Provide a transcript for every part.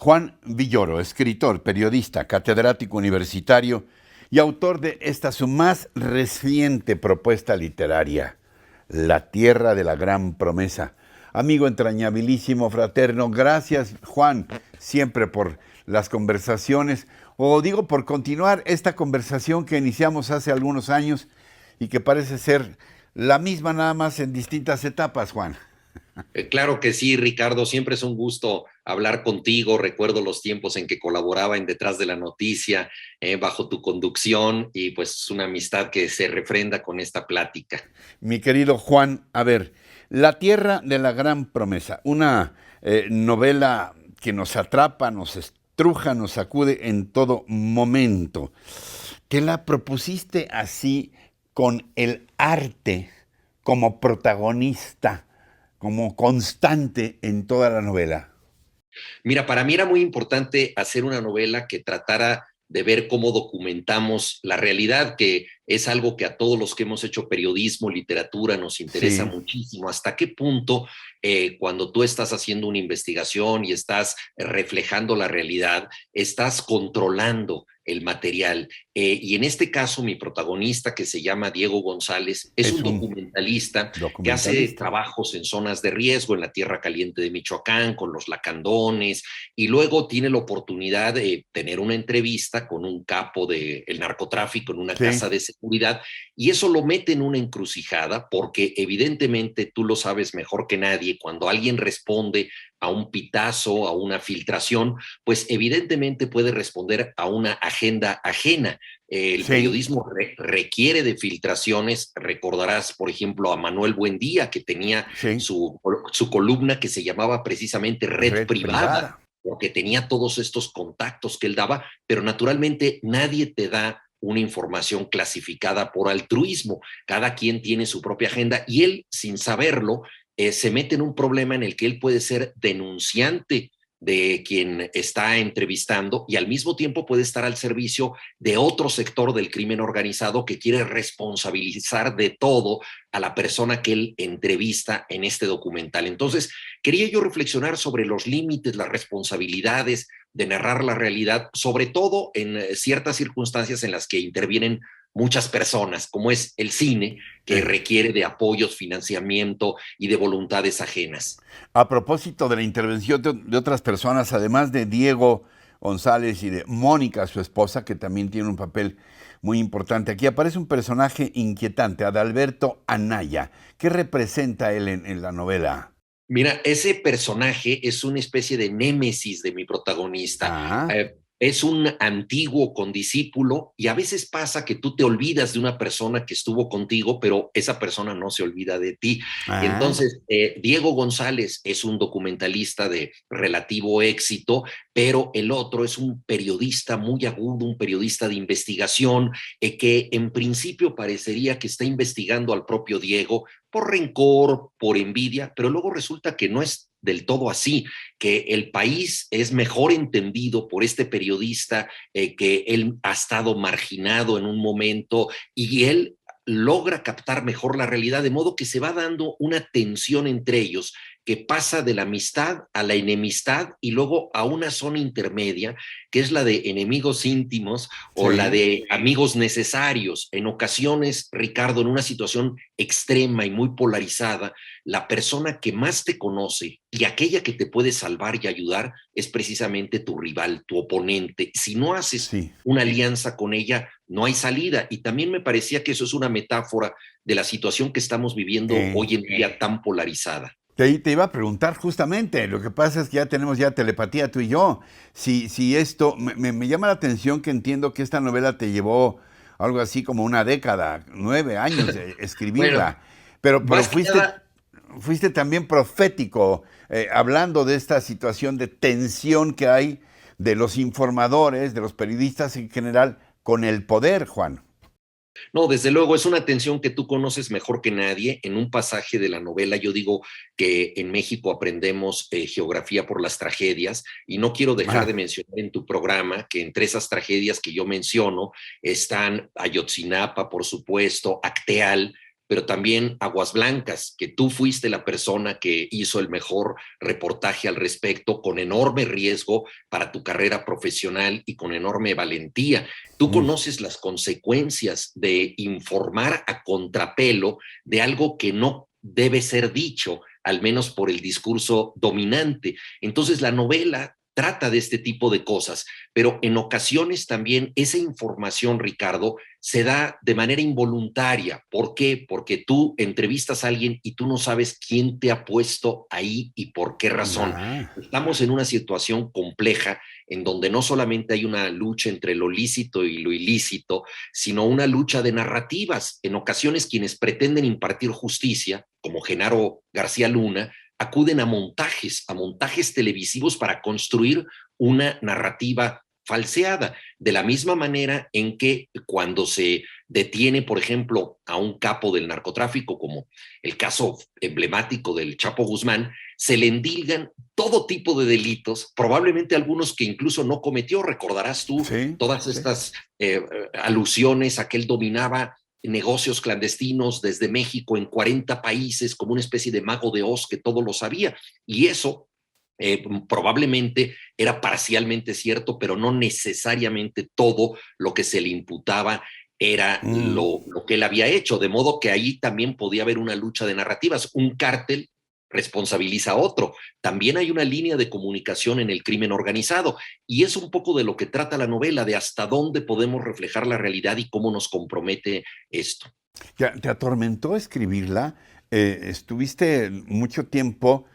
Juan Villoro, escritor, periodista, catedrático universitario y autor de esta su más reciente propuesta literaria, La Tierra de la Gran Promesa. Amigo entrañabilísimo, fraterno, gracias Juan, siempre por las conversaciones, o digo por continuar esta conversación que iniciamos hace algunos años y que parece ser la misma nada más en distintas etapas, Juan. Claro que sí, Ricardo, siempre es un gusto hablar contigo. Recuerdo los tiempos en que colaboraba en Detrás de la Noticia, bajo tu conducción, y pues es una amistad que se refrenda con esta plática. Mi querido Juan, a ver, La Tierra de la Gran Promesa, una novela que nos atrapa, nos estruja, nos sacude en todo momento. Te la propusiste así con el arte como protagonista, como constante en toda la novela. Mira, para mí era muy importante hacer una novela que tratara de ver cómo documentamos la realidad, que es algo que a todos los que hemos hecho periodismo, literatura, nos interesa Sí, muchísimo. ¿Hasta qué punto cuando tú estás haciendo una investigación y estás reflejando la realidad, estás controlando el material? Y en este caso, mi protagonista, que se llama Diego González, es es un un documentalista que hace documentalista. trabajos en zonas de riesgo, en la Tierra Caliente de Michoacán, con los lacandones, y luego tiene la oportunidad de tener una entrevista con un capo del narcotráfico en una Sí, casa de seguridad, y eso lo mete en una encrucijada, porque evidentemente tú lo sabes mejor que nadie, cuando alguien responde a un pitazo, a una filtración, pues evidentemente puede responder a una agenda ajena. El sí, periodismo requiere de filtraciones. Recordarás, por ejemplo, a Manuel Buendía, que tenía sí, su columna que se llamaba precisamente Red red Privada, privada. porque tenía todos estos contactos que él daba, pero naturalmente nadie te da una información clasificada por altruismo. Cada quien tiene su propia agenda y él, sin saberlo, se mete en un problema en el que él puede ser denunciante de quien está entrevistando y al mismo tiempo puede estar al servicio de otro sector del crimen organizado que quiere responsabilizar de todo a la persona que él entrevista en este documental. Entonces, quería yo reflexionar sobre los límites, las responsabilidades de narrar la realidad, sobre todo en ciertas circunstancias en las que intervienen muchas personas, como es el cine, que Sí. requiere de apoyos, financiamiento y de voluntades ajenas. A propósito de la intervención de otras personas, además de Diego González y de Mónica, su esposa, que también tiene un papel muy importante, aquí aparece un personaje inquietante, Adalberto Anaya. ¿Qué representa él en la novela? Mira, ese personaje es una especie de némesis de mi protagonista. Ah, Es un antiguo condiscípulo y a veces pasa que tú te olvidas de una persona que estuvo contigo, pero esa persona no se olvida de ti. Y ah, entonces, Diego González es un documentalista de relativo éxito, pero el otro es un periodista muy agudo, un periodista de investigación, que en principio parecería que está investigando al propio Diego por rencor, por envidia, pero luego resulta que no es del todo así, que el país es mejor entendido por este periodista, que él ha estado marginado en un momento y él logra captar mejor la realidad, de modo que se va dando una tensión entre ellos que pasa de la amistad a la enemistad y luego a una zona intermedia, que es la de enemigos íntimos o la sí. de amigos necesarios. En ocasiones, Ricardo, en una situación extrema y muy polarizada, la persona que más te conoce y aquella que te puede salvar y ayudar es precisamente tu rival, tu oponente. Si no haces Sí. una alianza con ella, no hay salida. Y también me parecía que eso es una metáfora de la situación que estamos viviendo Eh, hoy en día tan polarizada. te iba a preguntar justamente, lo que pasa es que ya tenemos ya telepatía tú y yo. Si esto, me llama la atención que entiendo que esta novela te llevó algo así como una década, 9 años de Bueno, escribirla, pero más que nada, fuiste también profético, hablando de esta situación de tensión que hay de los informadores, de los periodistas en general, con el poder, Juan. no, desde luego es una tensión que tú conoces mejor que nadie. En un pasaje de la novela yo digo que en México aprendemos geografía por las tragedias y no quiero dejar de Ah, mencionar en tu programa que entre esas tragedias que yo menciono están Ayotzinapa, por supuesto, Acteal, pero también Aguas Blancas, que tú fuiste la persona que hizo el mejor reportaje al respecto, con enorme riesgo para tu carrera profesional y con enorme valentía. Tú Uf, conoces las consecuencias de informar a contrapelo de algo que no debe ser dicho, al menos por el discurso dominante. Entonces la novela trata de este tipo de cosas, pero en ocasiones también esa información, Ricardo, se da de manera involuntaria. ¿Por qué? Porque tú entrevistas a alguien y tú no sabes quién te ha puesto ahí y por qué razón. ah, Estamos en una situación compleja en donde no solamente hay una lucha entre lo lícito y lo ilícito, sino una lucha de narrativas. En ocasiones quienes pretenden impartir justicia, como Genaro García Luna, acuden a montajes televisivos para construir una narrativa falseada, de la misma manera en que cuando se detiene, por ejemplo, a un capo del narcotráfico, como el caso emblemático del Chapo Guzmán, se le endilgan todo tipo de delitos, probablemente algunos que incluso no cometió. Recordarás tú sí, todas sí. estas alusiones a que él dominaba negocios clandestinos desde México en 40 países como una especie de mago de Oz que todo lo sabía. Y eso probablemente era parcialmente cierto, pero no necesariamente todo lo que se le imputaba era Mm. lo que él había hecho, de modo que ahí también podía haber una lucha de narrativas. Un cártel responsabiliza a otro. También hay una línea de comunicación en el crimen organizado y es un poco de lo que trata la novela, de hasta dónde podemos reflejar la realidad y cómo nos compromete esto. Ya, ¿te atormentó escribirla? Estuviste mucho tiempo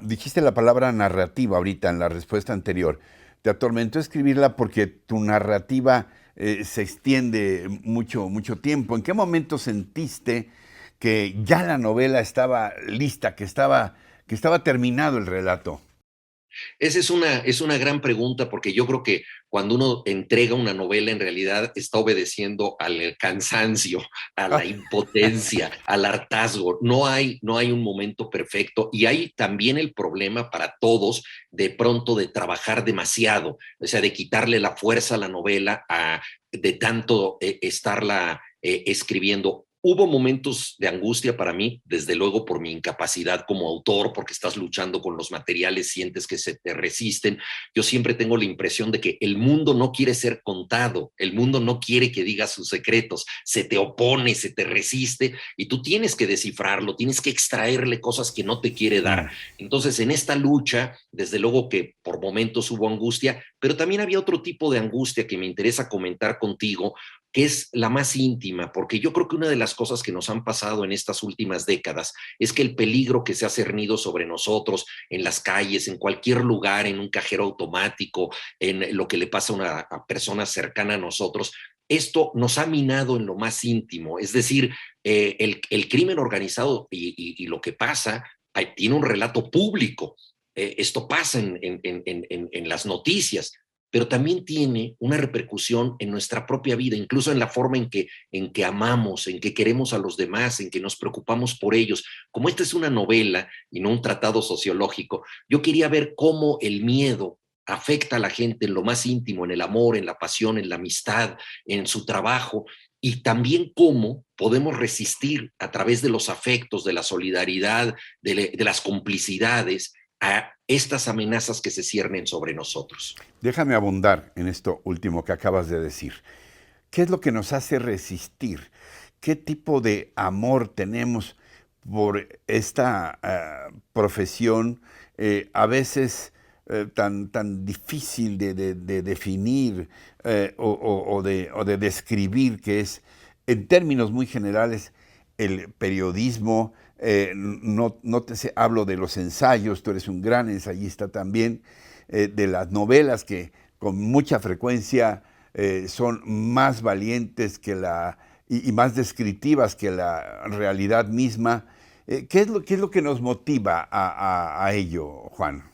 dijiste la palabra narrativa ahorita en la respuesta anterior. ¿Te atormentó escribirla porque tu narrativa se extiende mucho, mucho tiempo? ¿En qué momento sentiste que ya la novela estaba lista, que estaba terminado el relato? Esa es una gran pregunta porque yo creo que cuando uno entrega una novela en realidad está obedeciendo al cansancio, a la impotencia, al hartazgo. No hay un momento perfecto y hay también el problema para todos de pronto de trabajar demasiado, o sea, de quitarle la fuerza a la novela, de tanto estarla escribiendo. Hubo momentos de angustia para mí, desde luego por mi incapacidad como autor, porque estás luchando con los materiales, sientes que se te resisten. Yo siempre tengo la impresión de que el mundo no quiere ser contado, el mundo no quiere que digas sus secretos, se te opone, se te resiste y tú tienes que descifrarlo, tienes que extraerle cosas que no te quiere dar. Mm. Entonces, en esta lucha, desde luego que por momentos hubo angustia, pero también había otro tipo de angustia que me interesa comentar contigo, que es la más íntima, porque yo creo que una de las cosas que nos han pasado en estas últimas décadas es que el peligro que se ha cernido sobre nosotros en las calles, en cualquier lugar, en un cajero automático, en lo que le pasa a una persona cercana a nosotros, esto nos ha minado en lo más íntimo. Es decir, el crimen organizado y lo que pasa tiene un relato público. Esto pasa en las noticias, pero también tiene una repercusión en nuestra propia vida, incluso en la forma en que amamos, en que queremos a los demás, en que nos preocupamos por ellos. Como esta es una novela y no un tratado sociológico, yo quería ver cómo el miedo afecta a la gente en lo más íntimo, en el amor, en la pasión, en la amistad, en su trabajo, y también cómo podemos resistir a través de los afectos, de la solidaridad, de las complicidades, a estas amenazas que se ciernen sobre nosotros. Déjame abundar en esto último que acabas de decir. ¿Qué es lo que nos hace resistir? ¿Qué tipo de amor tenemos por esta profesión a veces tan difícil de definir o de describir, que es, en términos muy generales, el periodismo? No te sé, hablo de los ensayos, tú eres un gran ensayista también, de las novelas que con mucha frecuencia son más valientes que y más descriptivas que la realidad misma. Qué es lo que nos motiva a ello, Juan?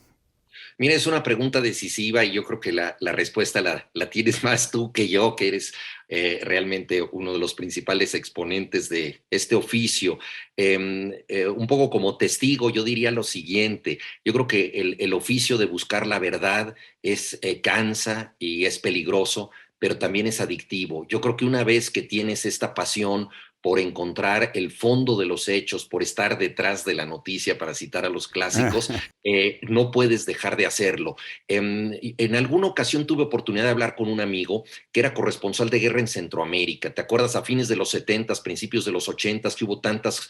Mira, es una pregunta decisiva y yo creo que la respuesta la tienes más tú que yo, que eres realmente uno de los principales exponentes de este oficio. Un poco como testigo, yo diría lo siguiente, yo creo que el oficio de buscar la verdad es cansa y es peligroso, pero también es adictivo. Yo creo que una vez que tienes esta pasión por encontrar el fondo de los hechos, por estar detrás de la noticia, para citar a los clásicos, no puedes dejar de hacerlo. En alguna ocasión tuve oportunidad de hablar con un amigo que era corresponsal de guerra en Centroamérica. ¿Te acuerdas a fines de los 70s, principios de los 80s, que hubo tantas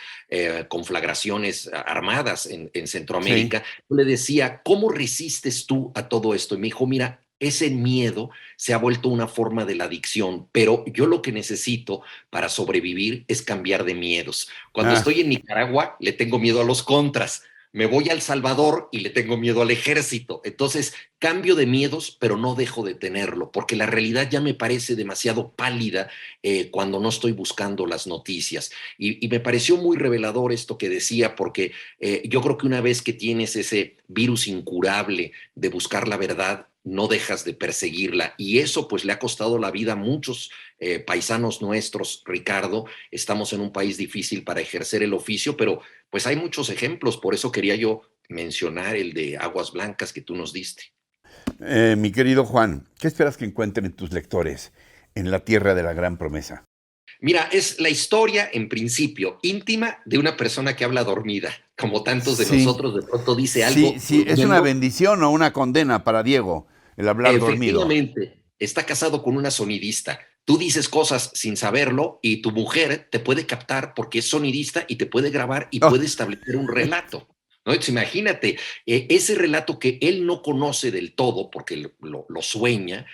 conflagraciones armadas en Sí. Centroamérica? Yo le decía, ¿cómo resistes tú a todo esto? Y me dijo, mira, ese miedo se ha vuelto una forma de la adicción, pero yo lo que necesito para sobrevivir es cambiar de miedos. Cuando Ah, estoy en Nicaragua, le tengo miedo a los contras. Me voy a El Salvador y le tengo miedo al ejército. Entonces, cambio de miedos, pero no dejo de tenerlo, porque la realidad ya me parece demasiado pálida cuando no estoy buscando las noticias. Y me pareció muy revelador esto que decía, porque yo creo que una vez que tienes ese virus incurable de buscar la verdad, no dejas de perseguirla. Y eso pues le ha costado la vida a muchos paisanos nuestros, Ricardo. Estamos en un país difícil para ejercer el oficio, pero pues hay muchos ejemplos. Por eso quería yo mencionar el de Aguas Blancas que tú nos diste. mi querido Juan, ¿qué esperas que encuentren tus lectores en la tierra de la gran promesa? Mira, es la historia, en principio, íntima de una persona que habla dormida. Como tantos de Sí, nosotros, de pronto dice sí, algo sí, ¿es una durmiendo. bendición o una condena para Diego el hablar dormido? Efectivamente, está casado con una sonidista. Tú dices cosas sin saberlo y tu mujer te puede captar porque es sonidista y te puede grabar y Oh, puede establecer un relato. ¿No? Entonces, imagínate, ese relato que él no conoce del todo porque lo sueña,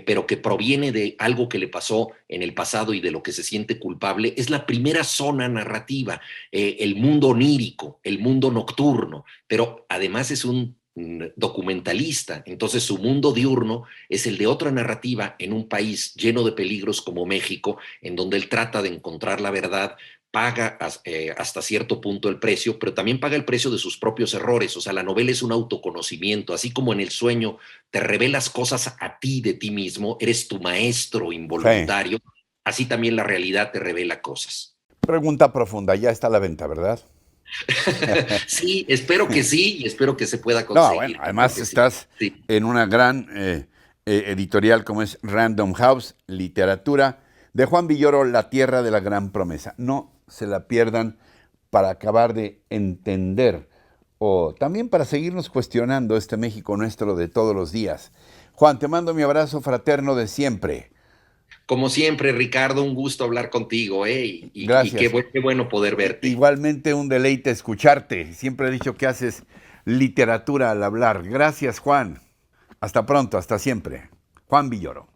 pero que proviene de algo que le pasó en el pasado y de lo que se siente culpable, es la primera zona narrativa, el mundo onírico, el mundo nocturno, pero además es un documentalista, entonces su mundo diurno es el de otra narrativa en un país lleno de peligros como México, en donde él trata de encontrar la verdad, paga hasta cierto punto el precio, pero también paga el precio de sus propios errores. O sea, la novela es un autoconocimiento, así como en el sueño te revelas cosas a ti de ti mismo, eres tu maestro sí. involuntario, así también la realidad te revela cosas. Pregunta profunda, ya está a la venta, ¿verdad? Sí, espero que sí y espero que se pueda No, bueno, conseguir, claro además que sí. estás Sí. en una gran editorial como es Random House, literatura, de Juan Villoro, La Tierra de la Gran Promesa. No se la pierdan para acabar de entender o también para seguirnos cuestionando este México nuestro de todos los días. Juan, te mando mi abrazo fraterno de siempre. Como siempre, Ricardo, un gusto hablar contigo, ¿eh? Y Gracias. qué bueno poder verte. Igualmente un deleite escucharte. Siempre he dicho que haces literatura al hablar. Gracias, Juan. Hasta pronto, hasta siempre. Juan Villoro.